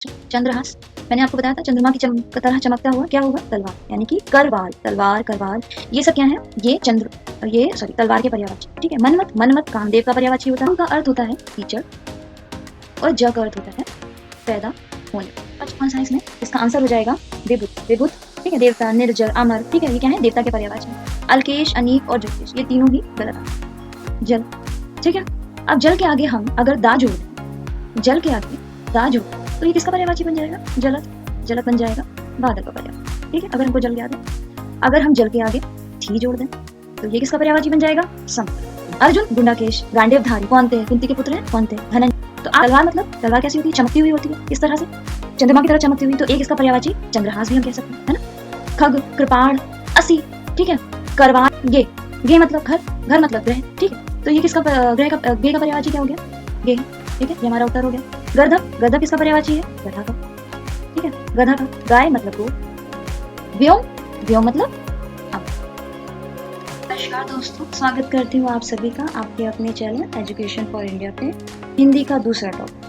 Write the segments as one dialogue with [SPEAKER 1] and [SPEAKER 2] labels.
[SPEAKER 1] चंद्रहास, मैंने आपको बताया था चंद्रमा की तरह चमकता हुआ क्या होगा? तलवार, यानी कि करवाल, तलवार, करवाल, ये सब क्या है? ये तलवार के पर्यायवाची। ठीक है। मनमत, मनमत कामदेव का पर्यायवाची होता है। का अर्थ होता है कीचड़ और ज का अर्थ होता है पैदा होने। आज कौन सा इसमें? इसका आंसर हो जाएगा विभुत। विभुत, ठीक है, देवता, निर्जल, अमर, ठीक है, ये क्या है? देवता के पर्यायवाची। अल्केश, अनीक और ज्योतिष, ये तीनों ही गलत है। जल, ठीक है। अब जल के आगे हम अगर दा जोड़ दें, जल के आगे दा जोड़ दें तो ये किसका पर्यायवाची बन जाएगा? जलत, जलत बन जाएगा, बादल का पर्यायवाची। ठीक है, अगर हमको जल याद है। अगर हम जल के आगे थी जोड़ दें तो ये किसका पर्यायवाची बन जाएगा? समुद्र। अर्जुन, गुंडाकेश, गांडीवधारी कौन थे? कुंती के पुत्र हैं, कौन थे? धनंजय। तो तलवार मतलब तलवार कैसी होती है? चमकती हुई होती है, इस तरह से चंद्रमा की तरह चमकती हुई। तो एक इसका पर्यायवाची चंद्रहास भी हम कह सकते हैं, है ना। खग, कृपाण, असी, ठीक है, करवान, गे मतलब घर, घर मतलब ग्रह, ठीक है। तो ये किसका ग्रह का गे का पर्यायवाची क्या हो गया? गे, ठीक है, ये हमारा उत्तर हो गया। गर्दभ, गर्दभ किसका पर्यायवाची है? गधा का, ठीक है, गधा का। गाय मतलब गो। व्योम, व्योम मतलब अब। नमस्कार दोस्तों, स्वागत करती हूँ आप सभी का आपके अपने चैनल एजुकेशन फॉर इंडिया पे हिंदी का दूसरा टॉपिक।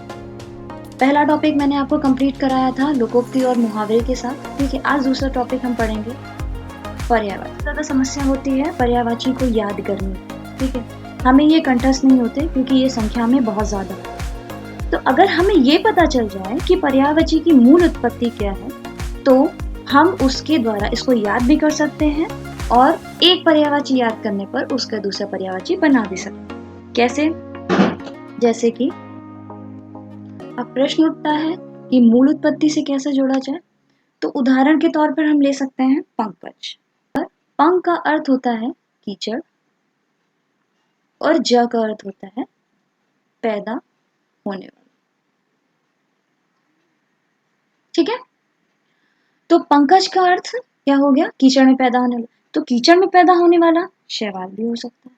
[SPEAKER 1] पहला टॉपिक मैंने आपको कंप्लीट कराया था लोकोक्ति और मुहावरे के साथ। ठीक है, आज दूसरा टॉपिक हम पढ़ेंगे पर्यायवाची। ज्यादा समस्या होती है पर्यायवाची को याद करने। ठीक है, हमें ये कंठस्थ नहीं होते क्योंकि ये संख्या में बहुत ज्यादा है। तो अगर हमें ये पता चल जाए कि पर्यायवाची की मूल उत्पत्ति क्या है तो हम उसके द्वारा इसको याद भी कर सकते हैं और एक पर्यायवाची याद करने पर उसका दूसरा पर्यायवाची बना भी सकते हैं। कैसे? जैसे कि अब प्रश्न उठता है कि मूल उत्पत्ति से कैसे जोड़ा जाए। तो उदाहरण के तौर पर हम ले सकते हैं पंकज। पंक का अर्थ होता है कीचड़ और ज का अर्थ होता है पैदा होने वाला। ठीक है, तो पंकज का अर्थ क्या हो गया? कीचड़ में पैदा होने वाला। तो कीचड़ में पैदा होने वाला शैवाल भी हो सकता है,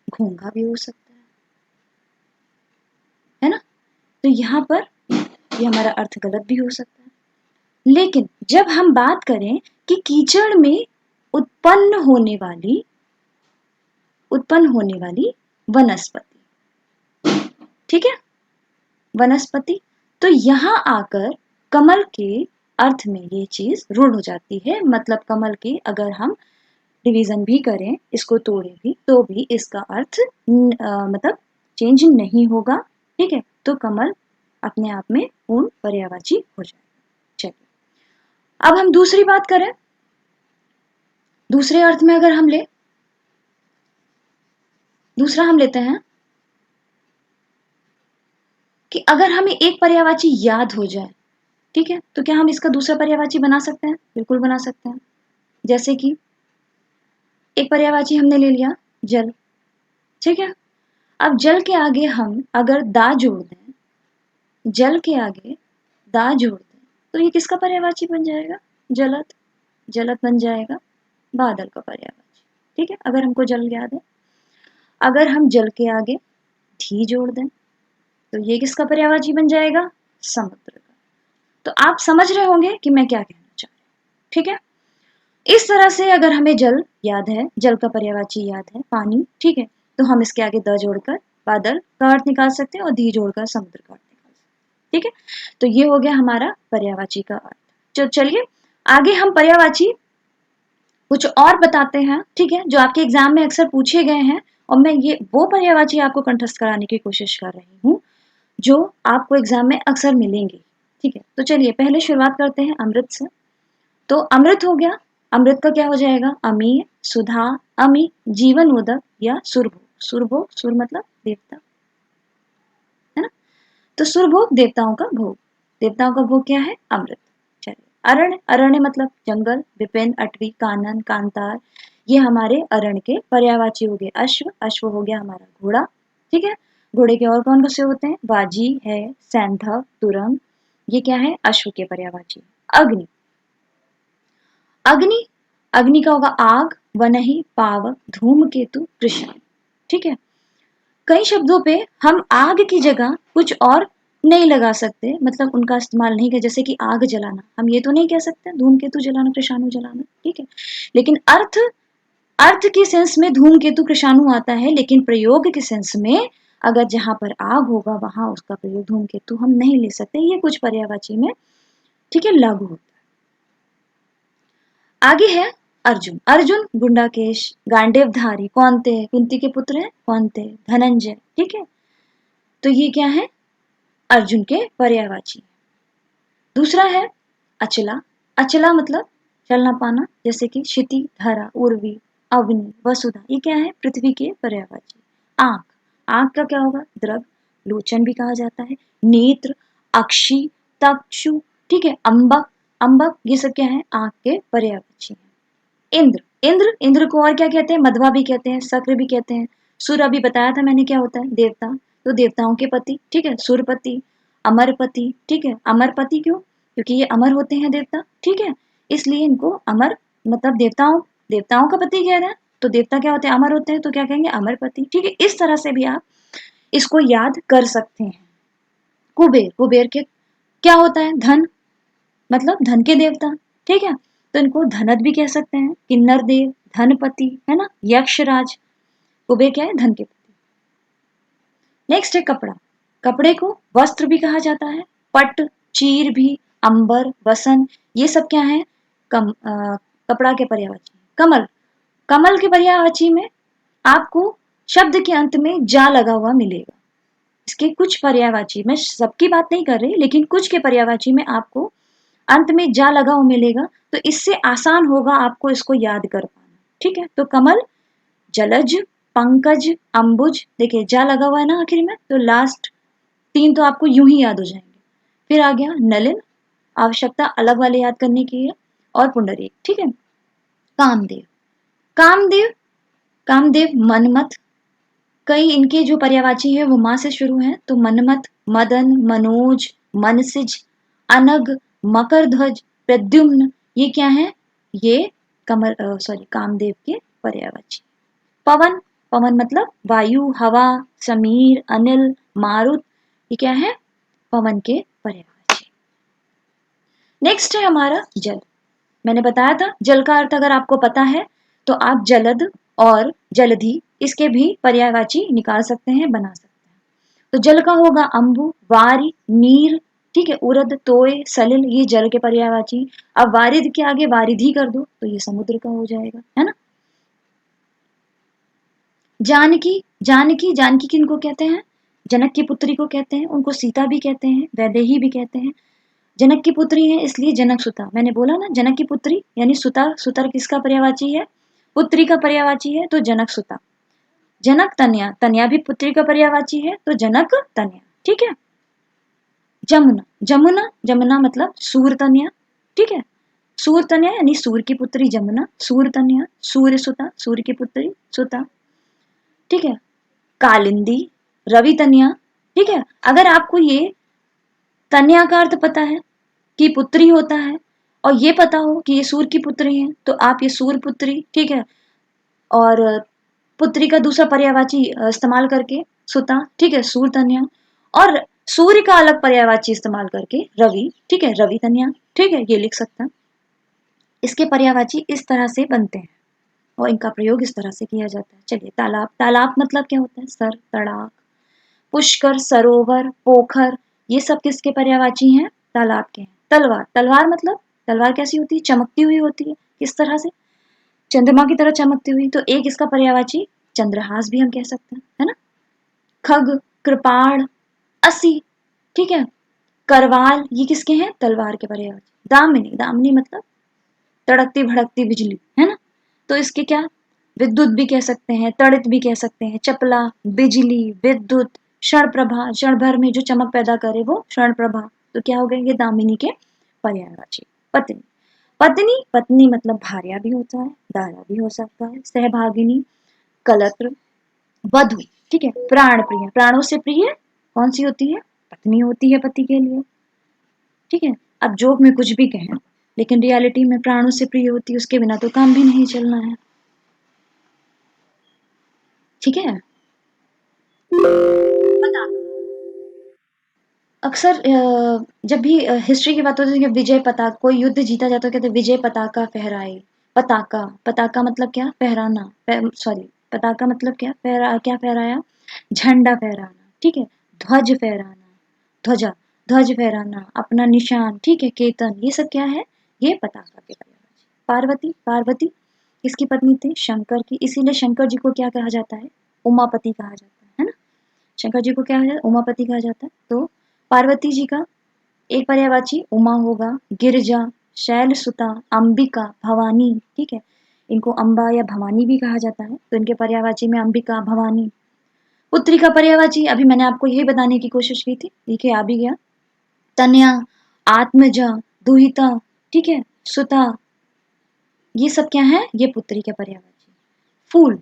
[SPEAKER 1] घोंघा भी हो सकता है ना। तो यहाँ पर ये हमारा अर्थ गलत भी हो सकता है। लेकिन जब हम बात करें कि कीचड़ में उत्पन्न होने वाली वनस्पति, ठीक है, वनस्पति, तो यहां आकर कमल के अर्थ में ये चीज रूढ़ हो जाती है। मतलब कमल के अगर हम डिवीजन भी करें, इसको तोड़े भी, तो भी इसका अर्थ मतलब चेंज नहीं होगा। ठीक है, तो कमल अपने आप में पूर्ण पर्यायवाची हो जाएगा। चलिए, अब हम दूसरी बात करें। दूसरे अर्थ में अगर हम दूसरा हम लेते हैं कि अगर हमें एक पर्यायवाची याद हो जाए, ठीक है, तो क्या हम इसका दूसरा पर्यायवाची बना सकते हैं? बिल्कुल बना सकते हैं। जैसे कि एक पर्यायवाची हमने ले लिया जल, ठीक है। अब जल के आगे हम अगर दा जोड़ दें, जल के आगे दा जोड़ दें तो ये किसका पर्यायवाची बन जाएगा? जलत, जलत बन जाएगा, बादल का पर्यायवाची। ठीक है, अगर हमको जल याद है। अगर हम जल के आगे धी जोड़ दें तो ये किसका पर्यायवाची बन जाएगा? समुद्र का। तो आप समझ रहे होंगे कि मैं क्या कहना चाह रही हूँ। ठीक है, इस तरह से अगर हमें जल याद है, जल का पर्यायवाची याद है पानी, ठीक है, तो हम इसके आगे द जोड़कर बादल का अर्थ निकाल सकते हैं और धी जोड़कर समुद्र का अर्थ निकाल सकते हैं। ठीक है, तो ये हो गया हमारा पर्यायवाची का अर्थ। तो चलिए आगे हम पर्यायवाची कुछ और बताते हैं, ठीक है, जो आपके एग्जाम में अक्सर पूछे गए हैं और मैं ये वो पर्यायवाची आपको कंठस्थ कराने की कोशिश कर रही हूँ जो आपको एग्जाम में अक्सर मिलेंगे। ठीक है, तो चलिए पहले शुरुआत करते हैं अमृत से। तो अमृत हो गया, अमृत का क्या हो जाएगा? अमीय, सुधा, अमी, जीवन उदक या सुरभोग। सुरभोग, सुर मतलब देवता, है ना। तो सुरभोग देवताओं का भोग, देवताओं का भोग क्या है? अमृत। चलिए अरण्य, अरण्य मतलब जंगल, विपिन, अटवी, कानन, कांतार, ये हमारे अरण्य के पर्यायवाची हो गए। अश्व, अश्व हो गया हमारा घोड़ा। ठीक है, घोड़े के और कौन से होते हैं? बाजी है, सैंधव, तुरंग, ये क्या है? अश्व के पर्यायवाची। अग्नि, अग्नि, अग्नि का होगा आग, वनहि, पावक, धूमकेतु, कृष्ण। ठीक है, कई शब्दों पे हम आग की जगह कुछ और नहीं लगा सकते, मतलब उनका इस्तेमाल नहीं कर, जैसे कि आग जलाना, हम ये तो नहीं कह सकते धूमकेतु जलाना, कृषाणु जलाना। ठीक है, लेकिन अर्थ, अर्थ की सेंस में धूमकेतु कृषाणु आता है, लेकिन प्रयोग के सेंस में अगर जहां पर आग होगा वहां उसका प्रयोग धूमकेतु हम नहीं ले सकते, ये कुछ पर्यायवाची में ठीक है लागू होता है। आगे है अर्जुन। अर्जुन गुंडाकेश, गांडेवधारी, कौन थे? कुंती के पुत्र हैं, कौन थे? धनंजय। ठीक है, तो ये क्या है? अर्जुन के पर्यायवाची। दूसरा है अचला। अचला मतलब चलना पाना, जैसे कि क्षिति, धरा, उर्वी, अग्नि, वसुधा, ये क्या है? पृथ्वी के पर्यायवाची। आंख, आंख का क्या होगा? द्रव, लोचन भी कहा जाता है। नेत्र, अक्षी, तक्षु, ठीक है, अंबक, अंबक, ये सब क्या है? आंख के पर्यायवाची है। इंद्र, इंद्र, इंद्र को और क्या कहते हैं? मध्वा भी कहते हैं, शक्र भी कहते हैं। सूर्य अभी बताया था मैंने क्या होता है? देवता, तो देवताओं के पति, ठीक है, सूर्यपति, अमरपति, ठीक है, अमरपति क्यों? क्योंकि ये अमर होते हैं देवता, ठीक है, इसलिए इनको अमर मतलब देवताओं, देवताओं का पति कह रहे हैं, तो देवता क्या होते हैं? अमर होते हैं, तो क्या कहेंगे? अमरपति, ठीक है। इस तरह से भी आप इसको याद कर सकते हैं। कुबेर, कुबेर के क्या होता है? धन, मतलब धन के देवता, ठीक है, तो इनको धनद भी कह सकते हैं। किन्नर देव, धनपति, है ना, यक्षराज। कुबेर क्या है? धन के पति। नेक्स्ट है कपड़ा। कपड़े को वस्त्र भी कहा जाता है, पट, चीर भी, अंबर, वसन, ये सब क्या है? कपड़ा के पर्यायवाची। कमल, कमल के पर्यायवाची में आपको शब्द के अंत में जा लगा हुआ मिलेगा। इसके कुछ पर्यायवाची, मैं सबकी बात नहीं कर रही, लेकिन कुछ के पर्यायवाची में आपको अंत में जा लगा हुआ मिलेगा, तो इससे आसान होगा आपको इसको याद कर पाना। ठीक है, तो कमल, जलज, पंकज, अंबुज, देखिए जा लगा हुआ है ना आखिर में, तो लास्ट तीन तो आपको यूं ही याद हो जाएंगे। फिर आ गया नलिन, आवश्यकता अलग वाले याद करने की है, और पुंडरीक। ठीक है, कामदेव, कामदेव, कामदेव, मनमथ, कई इनके जो पर्यायवाची है वो माँ से शुरू है, तो मनमथ, मदन, मनोज, मनसिज, अनग, मकरध्वज, प्रद्युम्न, ये क्या है? ये कमल सॉरी कामदेव के पर्यायवाची। पवन, पवन मतलब वायु, हवा, समीर, अनिल, मारुत, ये क्या है? पवन के पर्यायवाची। नेक्स्ट है हमारा जल। मैंने बताया था जल का अर्थ अगर आपको पता है तो आप जलद और जलधि इसके भी पर्यायवाची निकाल सकते हैं, बना सकते हैं। तो जल का होगा अंबु, वारी, नीर, ठीक है, उरद, तोय, सलिल, ये जल के पर्यायवाची। अब वारिद के आगे वारिधि कर दो तो ये समुद्र का हो जाएगा, है ना। जानकी, जानकी, जानकी किनको कहते हैं? जनक की पुत्री को कहते हैं, उनको सीता भी कहते हैं, वैदेही भी कहते हैं। जनक की पुत्री है इसलिए जनक सुता, मैंने बोला ना जनक की पुत्री यानी सुता, सुतर किसका पर्यायवाची है? पुत्री का पर्यायवाची है, तो जनक सुता। जनक तनया, तनया भी पुत्री का पर्यायवाची है, तो जनक तनया। ठीक है, जमुना, जमुना, जमुना मतलब सूर तनया, ठीक है, सूर तनया यानी सूर की पुत्री जमुना, सूर तनया, सूर्य सुता, सूर्य की पुत्री सुता। ठीक है, कालिंदी, रवि तनया, ठीक है, अगर आपको ये तनया का अर्थ पता है कि पुत्री होता है, और ये पता हो कि ये सूर्य की पुत्री है, तो आप ये सूर्य पुत्री, ठीक है, और पुत्री का दूसरा पर्यायवाची इस्तेमाल करके सुता, ठीक है, सूर्य तनया, और सूर्य का अलग पर्यायवाची इस्तेमाल करके रवि, ठीक है, रवि तनया, ठीक है, ये लिख सकता। इसके पर्यायवाची इस तरह से बनते हैं और इनका प्रयोग इस तरह से किया जाता है। चलिए, तालाब, तालाब मतलब क्या होता है? सर, तड़ाक, पुष्कर, सरोवर, पोखर, ये सब किसके पर्यायवाची हैं? तालाब के हैं। तलवार, तलवार मतलब तलवार कैसी होती है? चमकती हुई होती है, किस तरह से? चंद्रमा की तरह चमकती हुई, तो एक इसका पर्यायवाची चंद्रहास भी हम कह सकते हैं, है ना। खग, कृपाण, असी, ठीक है, करवाल, ये किसके हैं? तलवार के पर्यायवाची। दामिनी, दामिनी मतलब तड़कती भड़कती बिजली, है ना, तो इसके क्या? विद्युत भी कह सकते हैं, तड़ित भी कह सकते हैं, चपला, बिजली, विद्युत, क्षण प्रभा, क्षण भर में जो चमक पैदा करे वो क्षण प्रभा, तो क्या हो गए ये दामिनी के पर्यायवाची। पत्नी, पत्नी, पत्नी मतलब भार्या भी होता है, दारा भी हो सकता है, सहभागिनी, कलत्र, वधु, ठीक है, प्राण प्रिय, प्राणों से प्रिय कौन सी होती है? पत्नी होती है पति के लिए, ठीक है। अब जोक में कुछ भी कहें, लेकिन रियलिटी में प्राणों से प्रिय होती है, उसके बिना तो काम भी नहीं चलना है, ठीक है। अक्सर जब भी हिस्ट्री की बात होती है कि विजय पताका, कोई युद्ध जीता जाता है, कहते हैं विजय पताका फहराए। पताका, पताका मतलब क्या? फहराना, सॉरी, पताका मतलब क्या? क्या फहराया? झंडा फहराना, ठीक है। ध्वज फहराना, ध्वजा, ध्वज फहराना, अपना निशान, ठीक है, केतन, ये सब क्या है, ये पताका के पर्यायवाची। पार्वती, पार्वती किसकी पत्नी थी, शंकर की, इसीलिए शंकर जी को क्या कहा जाता है, उमापति कहा जाता है ना। शंकर जी को क्या है, उमापति कहा जाता है। तो पार्वती जी का एक पर्यायवाची उमा होगा, गिरजा, शैलसुता, अंबिका, भवानी, ठीक है, इनको अंबा या भवानी भी कहा जाता है, तो इनके पर्यायवाची में अंबिका, भवानी। पुत्री का पर्यायवाची अभी मैंने आपको यही बताने की कोशिश की थी, देखिए आ भी गया, तनया, आत्मजा, दुहिता, ठीक है, सुता, ये सब क्या है, ये पुत्री के पर्यायवाची। फूल,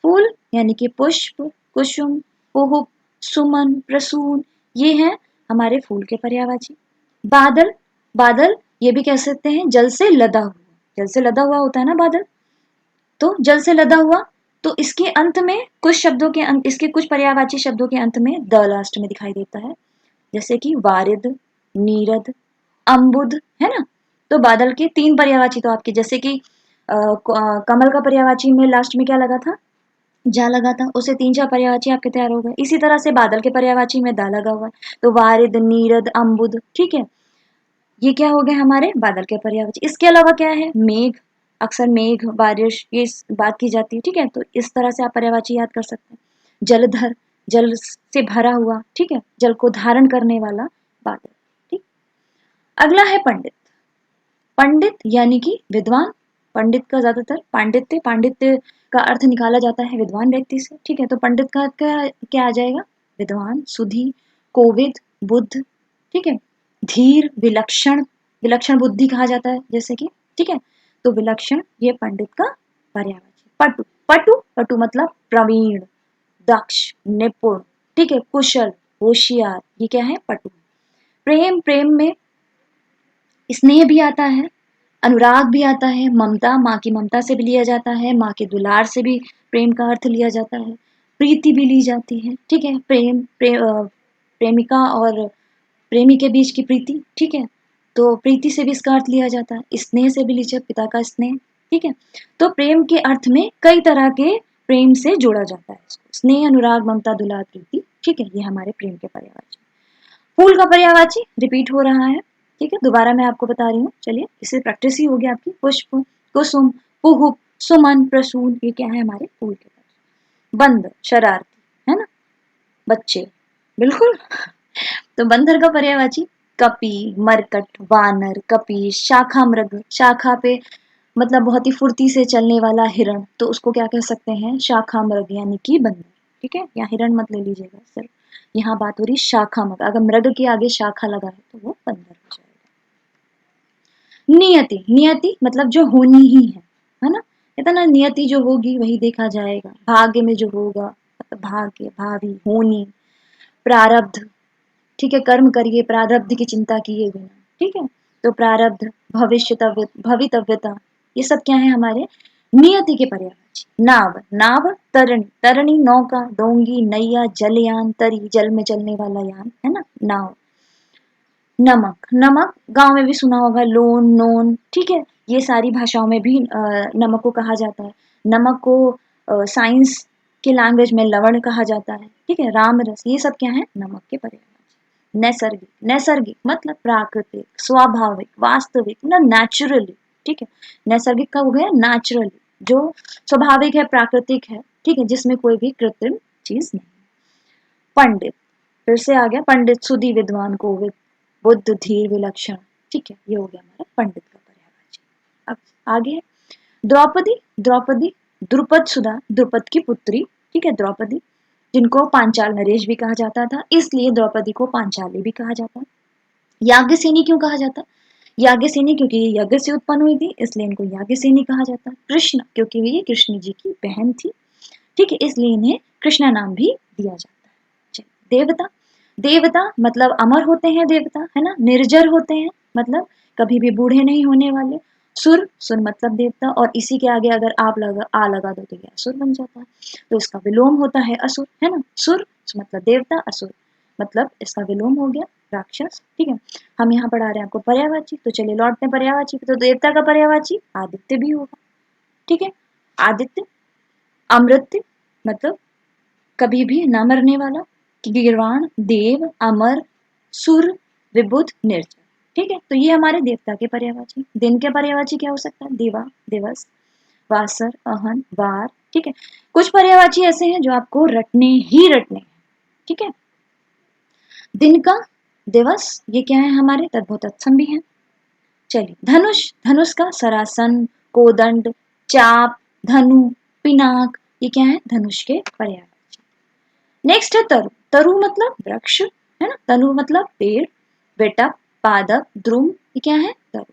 [SPEAKER 1] फूल यानी कि पुष्प, कुसुम, कुहुप, सुमन, प्रसून, ये हैं हमारे फूल के पर्यायवाची। बादल, बादल ये भी कह सकते हैं जल से लदा हुआ, जल से लदा हुआ होता है ना बादल, तो जल से लदा हुआ, तो इसके अंत में कुछ शब्दों के अंत, इसके कुछ पर्यायवाची शब्दों के अंत में द लास्ट में दिखाई देता है, जैसे कि वारिद, नीरद, अम्बुद, है ना। तो बादल के तीन पर्यायवाची तो आपके, जैसे कि कमल का पर्यायवाची में लास्ट में क्या लगा था, जा लगा था, उसे तीन चार पर्यायवाची आपके तैयार हो गए। इसी तरह से बादल के पर्यायवाची में दा लगा हुआ है, तो वारिद, नीरद, अम्बुद, ठीक है, ये क्या हो गए हमारे बादल के पर्यायवाची। इसके अलावा क्या है, मेघ, अक्सर मेघ, बारिश, ये बात की जाती है, ठीक है, तो इस तरह से आप पर्यायवाची याद कर सकते हैं। जलधर, जल से भरा हुआ, ठीक है, जल को धारण करने वाला बादल, ठीक। अगला है पंडित, पंडित यानी कि विद्वान, पंडित का ज्यादातर पांडित्य, पांडित्य का अर्थ निकाला जाता है विद्वान व्यक्ति से, ठीक है, तो पंडित का क्या क्या आ जाएगा, विद्वान, सुधी, कोविद, बुद्ध, ठीक है, धीर, विलक्षण, विलक्षण बुद्धि कहा जाता है जैसे कि, ठीक है, तो विलक्षण ये पंडित का पर्यायवाची। पटु, पटु, पटु मतलब प्रवीण, दक्ष, निपुण, ठीक है, कुशल, होशियार, ये क्या है, पटु। प्रेम, प्रेम में स्नेह भी आता है, अनुराग भी आता है, ममता, माँ की ममता से भी लिया जाता है, माँ के दुलार से भी प्रेम का अर्थ लिया जाता है, प्रीति भी ली जाती है, ठीक है, प्रेमिका और प्रेमी के बीच की प्रीति, ठीक है, तो प्रीति से भी इसका अर्थ लिया जाता है, स्नेह से भी लीजिए, पिता का स्नेह, ठीक है, तो प्रेम के अर्थ में कई तरह के प्रेम से जोड़ा जाता है इसको, स्नेह, अनुराग, ममता, दुलार, प्रीति, ठीक है, ये हमारे प्रेम के पर्यायवाची। फूल का पर्यायवाची रिपीट हो रहा है, ठीक है, दोबारा मैं आपको बता रही हूँ, चलिए इससे प्रैक्टिस ही होगी आपकी। पुष्प, कुसुम, कुहुप, सुमन, प्रसून, ये क्या है हमारे फूल के पर्याय। बंद, शरारती, है ना, बच्चे, बिल्कुल। तो बंदर का पर्यायवाची कपी, मरकट, वानर, कपी, शाखा मृग, शाखा पे मतलब बहुत ही फुर्ती से चलने वाला हिरण, तो उसको क्या कह सकते हैं, शाखा मृग यानी कि बंदर, ठीक है, या हिरण मत ले लीजिएगा सिर्फ, यहाँ बात हो रही शाखा मृग, अगर मृग के आगे शाखा लगा है तो वो बंदर हो जाएगा। नियति, नियति मतलब जो होनी ही है ना, कहता ना नियति जो होगी वही देखा जाएगा, भाग्य में जो होगा, मतलब भाग्य, भावी, होनी, प्रारब्ध, ठीक है, कर्म करिए प्रारब्ध की चिंता किए बिना, ठीक है, तो प्रारब्ध, भविष्यतव्य, भवितव्यता, ये सब क्या है हमारे नियति के पर्यायवाची। नाव, नाव, तरणी, तरणी नौका, डोंगी, नैया, जलयान, तरी, जल में चलने वाला यान, है ना, नाव। नमक, नमक गांव में भी सुना होगा, लोन, नोन, ठीक है, ये सारी भाषाओं में भी नमक को कहा जाता है। नमक को साइंस के लैंग्वेज में लवण कहा जाता है, ठीक है, राम रस, ये सब क्या है नमक के पर्याय। नैसर्गिक, नैसर्गिक मतलब प्राकृतिक, स्वाभाविक, वास्तविक ना, नेचुरली, ठीक है, नैसर्गिक का हो गया नेचुरली, जो स्वाभाविक है, प्राकृतिक है, ठीक है, जिसमें कोई भी कृत्रिम चीज नहीं। पंडित, फिर से आ गया पंडित, सुधी, विद्वान, कोविद, बुद्ध, धीर, विलक्षण, ठीक है, ये हो गया हमारा पंडित का पर्यायवाची। अब आगे है द्रौपदी, द्रौपदी, द्रुपद सुधा, द्रुपद की पुत्री, ठीक है, द्रौपदी, जिनको पांचाल नरेश भी कहा जाता था, इसलिए द्रौपदी को पांचाली भी कहा जाता है। याज्ञसेनी क्यों कहा जाता है, याज्ञसेनी क्योंकि ये यज्ञ से उत्पन्न हुई थी, इसलिए इनको याज्ञसेनी कहा जाता है। कृष्ण, क्योंकि ये कृष्ण जी की बहन थी, ठीक है, इसलिए इन्हें कृष्णा नाम भी दिया जाता है। देवता, देवता मतलब अमर होते हैं देवता, है ना, निर्जर होते हैं मतलब कभी भी बूढ़े नहीं होने वाले। सुर, सुर मतलब देवता, और इसी के आगे अगर आप लगा दो तो ये असुर बन जाता है, तो इसका विलोम होता है असुर, है ना, सुर मतलब देवता, असुर मतलब इसका विलोम हो गया राक्षस, ठीक है। हम यहाँ पढ़ा रहे हैं आपको पर्यायवाची, तो चलिए लौटते हैं पर्यायवाची, तो देवता का पर्यायवाची आदित्य भी होगा, ठीक है, आदित्य। अमृत मतलब कभी भी न मरने वाला, गीर्वाण, देव, अमर, सुर, विबुध, निर्जर। ठीक है, तो ये हमारे देवता के पर्यायवाची। दिन के पर्यायवाची क्या हो सकता है? दिवा, दिवस, वासर, अहन, वार। ठीक है, कुछ पर्यायवाची ऐसे हैं जो आपको रटने ही रटने हैं। ठीक है, दिन का, दिवस, ये क्या है हमारे? तद्भव तत्सम भी है। चलिए, धनुष, धनुष का सरासन, कोदंड, चाप, धनु, पिनाक, ये क्या है? धनुष के पर्यायवाची। नेक्स्ट है तरु। तरु मतलब वृक्ष, है ना? तनु मतलब पेड़, बेटप, पादप, द्रुम, ये क्या है? तरु।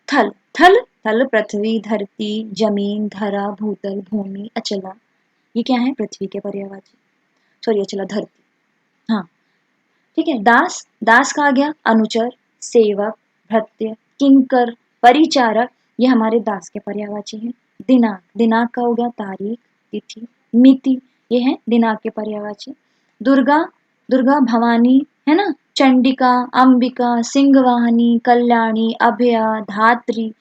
[SPEAKER 1] थल, थल, थल पृथ्वी, धरती, जमीन, धरा, भूतल, भूमि, अचला, ये क्या है? पृथ्वी के पर्यायवाची। सॉरी, अचला धरती। हाँ, ठीक है। दास, दास का आ गया अनुचर, सेवक, भृत्य, किंकर, परिचारक, ये हमारे दास के पर्यायवाची हैं। दिनांक, दिनांक का हो गया तारीख, तिथि, मिति, ये है दिनांक के पर्यायवाची। दुर्गा, दुर्गा भवानी, है ना? चंडिका, अंबिका, सिंहवाहिनी, कल्याणी, अभया, धात्री,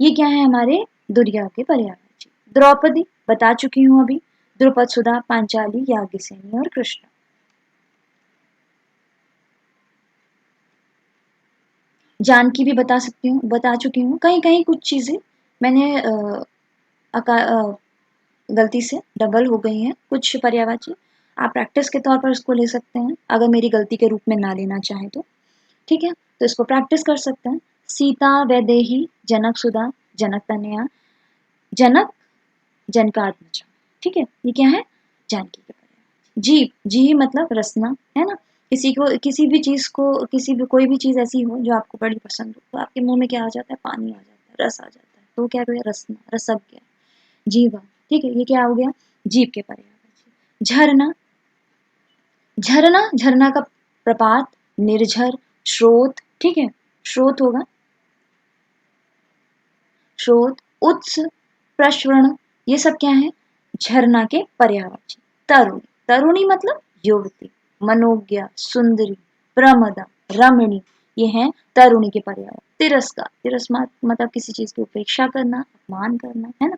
[SPEAKER 1] ये क्या है हमारे? दुर्गा के पर्यायवाची। द्रौपदी बता चुकी हूं अभी, द्रुपद, सुधा, पांचाली, याज्ञसेनी और कृष्ण। जानकी भी बता सकती हूँ, बता चुकी हूँ। कहीं कहीं कुछ चीजें मैंने गलती से डबल हो गई हैं, कुछ पर्यायवाची। आप प्रैक्टिस के तौर पर इसको ले सकते हैं, अगर मेरी गलती के रूप में ना लेना चाहें तो। ठीक है, तो इसको प्रैक्टिस कर सकते हैं। सीता, वैदेही, जनक सुधा, जनक तनया, जनक, जनकात्मजा। ठीक है, ये क्या है? जानकी के पर्याय। जीव, जी मतलब रसना, है ना? किसी को, किसी भी चीज को, किसी भी कोई भी चीज ऐसी हो जो आपको बड़ी पसंद हो, तो आपके मुंह में क्या आ जाता है? पानी आ जाता है, रस आ जाता है, तो क्या कहें? रसना, रसज्ञ, जीवा। ठीक है, ये क्या हो गया? जीव के पर्याय। झरना, झरना, झरना का प्रपात, निर्झर, स्रोत। ठीक है, स्रोत होगा, स्रोत, उत्स, प्रश्वर्ण, ये सब क्या है? झरना के पर्यायवाची। तरुणी, तरुणी मतलब युवती, मनोज्ञा, सुंदरी, प्रमदा, रमणी, ये है तरुणी के पर्याय। तिरस्कार, तिरस्कार मतलब किसी चीज की उपेक्षा करना, अपमान करना, है ना?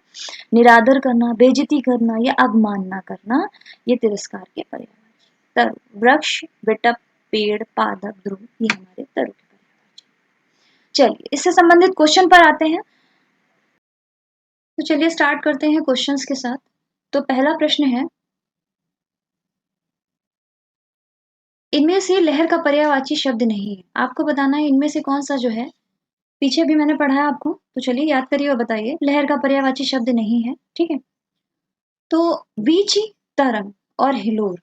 [SPEAKER 1] निरादर करना, बेइज्जती करना या अवमानना करना, ये तिरस्कार के पर्यायवाची। तरु, वृक्ष, बेटप, पेड़, पादप, ध्रुव, ये हमारे तरु के पर्यायवाची। चलिए, इससे संबंधित क्वेश्चन पर आते हैं। तो चलिए स्टार्ट करते हैं क्वेश्चंस के साथ। तो पहला प्रश्न है, इनमें से लहर का पर्यायवाची शब्द नहीं है। आपको बताना है इनमें से कौन सा जो है, पीछे भी मैंने पढ़ा है आपको, तो चलिए याद करिए और बताइए। लहर का पर्यायवाची शब्द नहीं है, ठीक है? तो वीची, तरंग और हिलोर,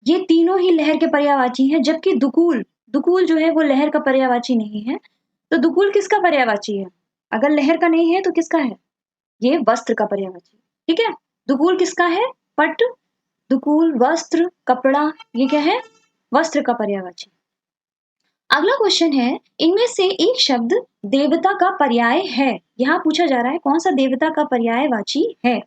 [SPEAKER 1] ये तीनों ही लहर के पर्यायवाची हैं, जबकि दुकूल, दुकूल जो है वो लहर का पर्यायवाची नहीं है। तो दुकूल किसका पर्यायवाची है? अगर लहर का नहीं है तो किसका है? ये वस्त्र का पर्यायवाची। ठीक है, दुकूल किसका है? पट, दुकूल, वस्त्र, कपड़ा, ये क्या है? वस्त्र का पर्यायवाची। अगला क्वेश्चन है, इनमें से एक शब्द देवता का पर्याय है। यहाँ पूछा जा रहा है कौन सा देवता का पर्यायवाची है।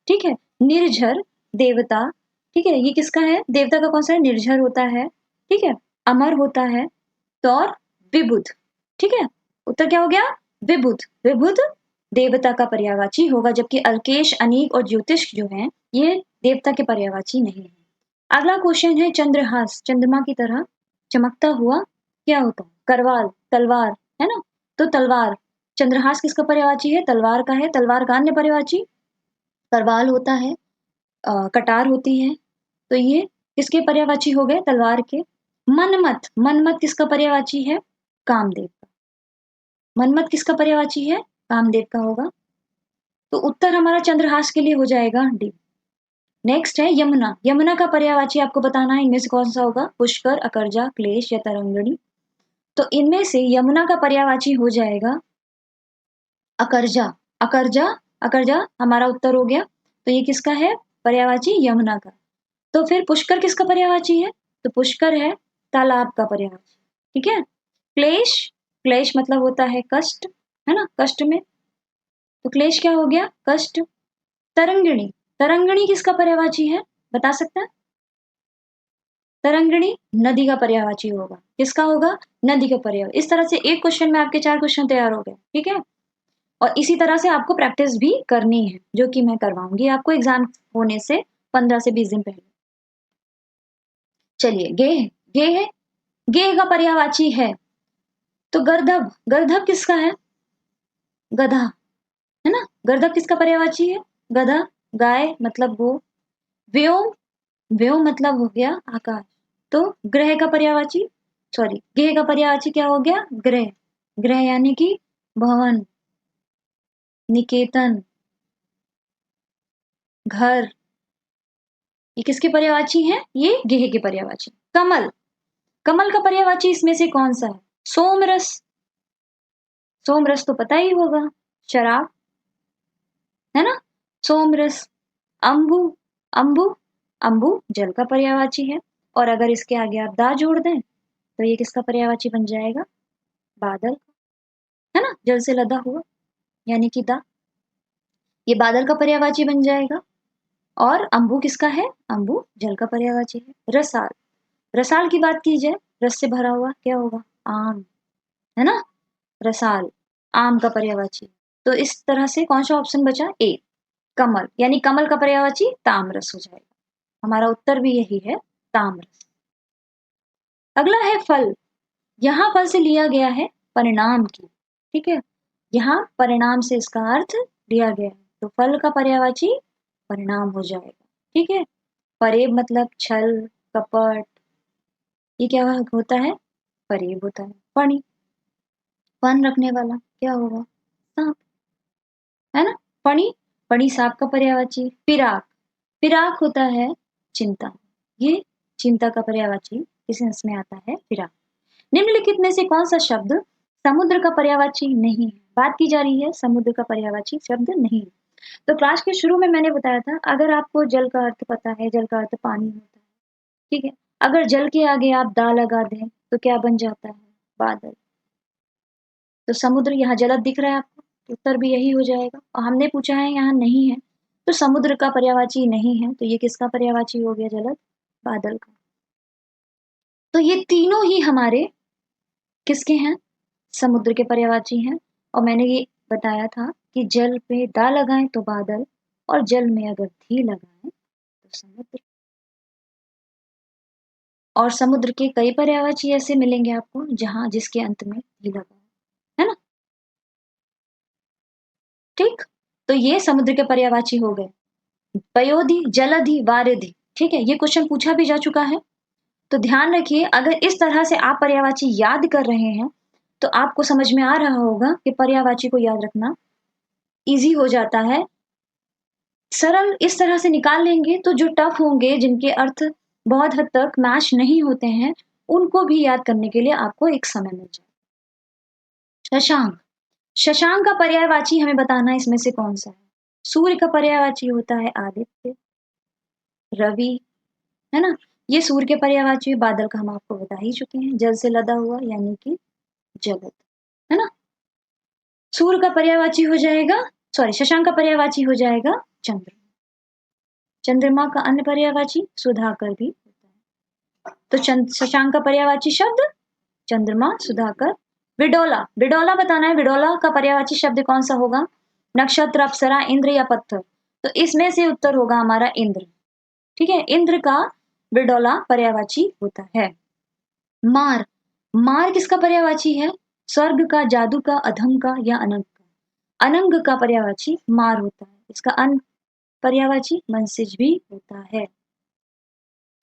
[SPEAKER 1] ठीक है, निर्झर देवता। ठीक है, ये किसका है? देवता का कौन सा है? निर्झर होता है। ठीक है, अमर होता है, तो और विबुध। ठीक है, उत्तर क्या हो गया? विबुध, विबुध देवता का पर्यायवाची होगा, जबकि अल्केश, अनीक और ज्योतिष जो है ये देवता के पर्यायवाची नहीं है। अगला क्वेश्चन है, चंद्रहास, चंद्रमा की तरह चमकता हुआ क्या होता है? करवाल, तलवार, है ना? तो तलवार, चंद्रहास किसका पर्यायवाची है? तलवार का है। तलवार का अन्य पर्यायवाची करवाल होता है, कटार होती है, तो ये किसके पर्यायवाची हो गए? तलवार के। मनमथ, मनमथ किसका पर्यायवाची है? कामदेव का। मनमथ किसका पर्यायवाची है? कामदेव का होगा। तो उत्तर हमारा चंद्रहास के लिए हो जाएगा डी। नेक्स्ट है यमुना, यमुना का पर्यायवाची आपको बताना है, इनमें से कौन सा होगा? पुष्कर, अकरजा, क्लेश या तरंगणी। तो इनमें से यमुना का पर्यायवाची हो जाएगा अकरजा, अकरजा, अकरजा हमारा उत्तर हो गया। तो ये किसका है पर्यायवाची? यमुना का। तो फिर पुष्कर किसका पर्यायवाची है? तो पुष्कर है तालाब का पर्यायवाची। ठीक है, क्लेश, क्लेश मतलब होता है कष्ट, है ना? कष्ट में, तो क्लेश क्या हो गया? कष्ट। तरंगिणी, तरंगिणी किसका पर्यायवाची है? बता सकते हैं? तरंगिणी नदी का पर्यायवाची होगा। किसका होगा? नदी का पर्याय। इस तरह से एक क्वेश्चन में आपके 4 क्वेश्चन तैयार हो गए। ठीक है, और इसी तरह से आपको प्रैक्टिस भी करनी है, जो कि मैं करवाऊंगी आपको एग्जाम होने से 15 से 20 दिन पहले। चलिए गेह, गेह है, गेह का पर्यायवाची है तो गर्दभ, गर्दभ किसका है? गधा, है ना? गर्दभ किसका पर्यायवाची है? गधा, गाय मतलब गो, व्योम, व्योम मतलब हो गया आकाश। तो ग्रह का पर्यायवाची, सॉरी गेह का पर्यायवाची क्या हो गया? ग्रह, ग्रह यानी कि भवन, निकेतन, घर, ये किसके पर्यायवाची हैं? ये गेह के पर्यायवाची। कमल, कमल का पर्यायवाची इसमें से कौन सा है? सोमरस, सोमरस तो पता ही होगा, शराब, है ना? सोमरस। अंबु, अंबु, अंबु जल का पर्यायवाची है और अगर इसके आगे आप दा जोड़ दें तो ये किसका पर्यायवाची बन जाएगा? बादल, है ना? जल से लदा हुआ यानी कि दा, ये बादल का पर्यायवाची बन जाएगा। और अंबु किसका है? अंबु जल का पर्यायवाची है। रसाल, रसाल की बात की जाए, रस से भरा हुआ क्या होगा? आम, है ना? रसाल आम का पर्यायवाची। तो इस तरह से कौन सा ऑप्शन बचा? ए, कमल, यानी कमल का पर्यायवाची ताम्रस हो जाएगा। हमारा उत्तर भी यही है, ताम्रस। अगला है फल, यहाँ फल से लिया गया है परिणाम की, ठीक है? यहाँ परिणाम से इसका अर्थ लिया गया है तो फल का पर्यायवाची परिणाम हो जाएगा, ठीक है? परेब मतलब छल, कपट, ये क्या होता है? परेब होता है। फणी, फन रखने वाला क्या होगा? सांप, है ना? फणी, फणी सांप का पर्यायवाची। फिराक, फिराक होता है चिंता, ये चिंता का पर्यायवाची किस अंश में आता है? फिराक। निम्नलिखित में से कौन सा शब्द समुद्र का पर्यायवाची नहीं है? बात की जा रही है समुद्र का पर्यायवाची शब्द नहीं है। तो क्लास के शुरू में मैंने बताया था अगर आपको जल का अर्थ पता है, जल का अर्थ पानी होता है, ठीक है? अगर जल के आगे आप दा लगा दें तो क्या बन जाता है? बादल। तो समुद्र यहाँ जलद दिख रहा है आपको, तो उत्तर भी यही हो जाएगा। और हमने पूछा है यहाँ नहीं है, तो समुद्र का पर्यायवाची नहीं है, तो ये किसका पर्यायवाची हो गया? जलद, बादल का। तो ये तीनों ही हमारे किसके हैं? समुद्र के पर्यायवाची हैं। और मैंने ये बताया था कि जल पे दा लगाएं तो बादल, और जल में अगर धी लगाएं तो समुद्र। और समुद्र के कई पर्यायवाची ऐसे मिलेंगे आपको जहां जिसके अंत में धी लगा है ना? ठीक, तो ये समुद्र के पर्यायवाची हो गए। पयोधि, जलधि, वारिधि, ठीक है? ये क्वेश्चन पूछा भी जा चुका है। तो ध्यान रखिए अगर इस तरह से आप पर्यायवाची याद कर रहे हैं तो आपको समझ में आ रहा होगा कि पर्यायवाची को याद रखना इजी हो जाता है। सरल इस तरह से निकाल लेंगे तो जो टफ होंगे, जिनके अर्थ बहुत हद तक मैच नहीं होते हैं, उनको भी याद करने के लिए आपको एक समय मिल जाए। शशांक, शशांक का पर्यायवाची हमें बताना है इसमें से कौन सा है? सूर्य का पर्यायवाची होता है आदित्य, रवि, है ना? ये सूर्य के पर्यायवाची, बादल का हम आपको बता ही चुके हैं, जल से लदा हुआ यानी कि जगत, है ना? सूर्य का पर्यायवाची हो जाएगा, सॉरी शशांक का पर्यायवाची हो जाएगा चंद्र। चंद्रमा का अन्य पर्यायवाची सुधाकर भी होता है। तो शशांक का पर्यायवाची शब्द चंद्रमा, सुधाकर। विडोला, विडोला बताना है, विडोला का पर्यायवाची शब्द कौन सा होगा? नक्षत्र, अप्सरा, इंद्र या पत्थर? तो इसमें से उत्तर होगा हमारा इंद्र, ठीक है? इंद्र का विडोला पर्यायवाची होता है। मार, मार किसका पर्यायवाची है? स्वर्ग का, जादू का, अधम का या अनंग का? अनंग का पर्यायवाची मार होता है। इसका अन पर्यायवाची मनसिज भी होता है,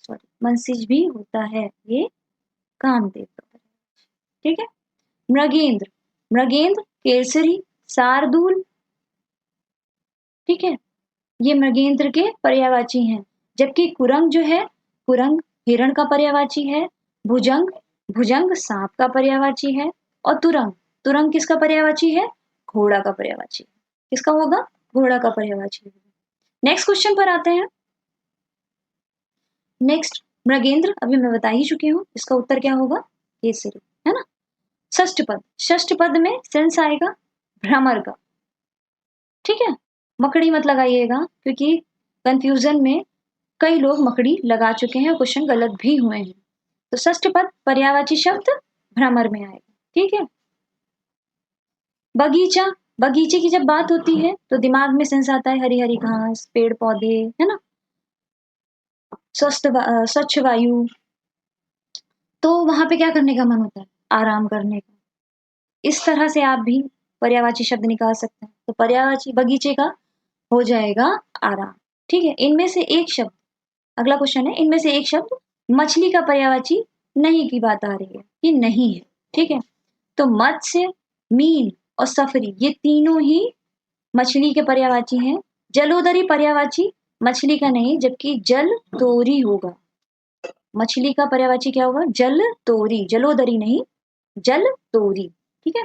[SPEAKER 1] सॉरी मनसिज भी होता है, ये कामदेव का पर्यायवाची, ठीक है? मृगेंद्र, मृगेंद्र केसरी, शार्दूल, ठीक है? ये मृगेंद्र के पर्यायवाची हैं। जबकि कुरंग जो है, कुरंग हिरण का पर्यायवाची है। भुजंग, भुजंग सांप का पर्यायवाची है। और तुरंग, तुरंग किसका पर्यायवाची है? घोड़ा का पर्यायवाची। किसका होगा? घोड़ा का पर्यायवाची। नेक्स्ट क्वेश्चन पर आते हैं। नेक्स्ट मृगेंद्र अभी मैं बता ही चुकी हूँ, इसका उत्तर क्या होगा? केसरी, है ना? षष्ठ पद, षष्ठ पद में सेंस आएगा भ्रमर का, ठीक है? मकड़ी मत लगाइएगा क्योंकि कंफ्यूजन में कई लोग मकड़ी लगा चुके हैं और क्वेश्चन गलत भी हुए हैं। तो षष्ठ पद पर्यायवाची शब्द भ्रमर में आएगा, ठीक है? बगीचा, बगीचे की जब बात होती है तो दिमाग में सेंस आता है हरी हरी घास, पेड़ पौधे, है ना? स्वच्छ वायु, तो वहां पे क्या करने का मन होता है? आराम करने का। इस तरह से आप भी पर्यायवाची शब्द निकाल सकते हैं। तो पर्यायवाची बगीचे का हो जाएगा आराम। ठीक है, इनमें से एक शब्द, अगला क्वेश्चन है, इनमें से एक शब्द मछली का पर्यायवाची नहीं की बात आ रही है, ये नहीं है। ठीक है, तो मत्स्य, मीन और सफरी ये तीनों ही मछली के पर्यायवाची हैं। जलोदरी पर्यायवाची मछली का नहीं, जबकि जल तोरी होगा। मछली का पर्यायवाची क्या होगा? जल तोरी, जलोदरी नहीं, जल तोरी। ठीक है,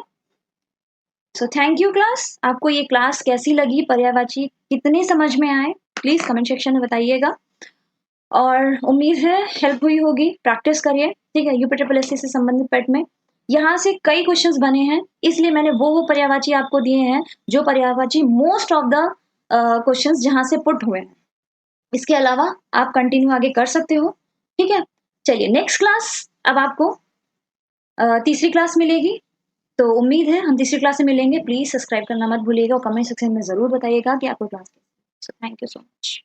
[SPEAKER 1] सो थैंक यू क्लास। आपको ये क्लास कैसी लगी, पर्यायवाची कितने समझ में आए, प्लीज कमेंट सेक्शन में बताइएगा। और उम्मीद है हेल्प हुई होगी। प्रैक्टिस करिए, ठीक है, यूपी ट्रिपल एससी से संबंधित पेट में यहाँ से कई क्वेश्चंस बने हैं, इसलिए मैंने वो पर्यायवाची आपको दिए हैं जो पर्यायवाची मोस्ट ऑफ द क्वेश्चंस जहां से पुट हुए हैं। इसके अलावा आप कंटिन्यू आगे कर सकते हो। ठीक है, चलिए नेक्स्ट क्लास अब आपको तीसरी क्लास मिलेगी। तो उम्मीद है हम तीसरी क्लास में मिलेंगे। प्लीज सब्सक्राइब करना मत भूलिएगा और कमेंट सेक्शन में जरूर बताइएगा कि आपको class. So thank you so much.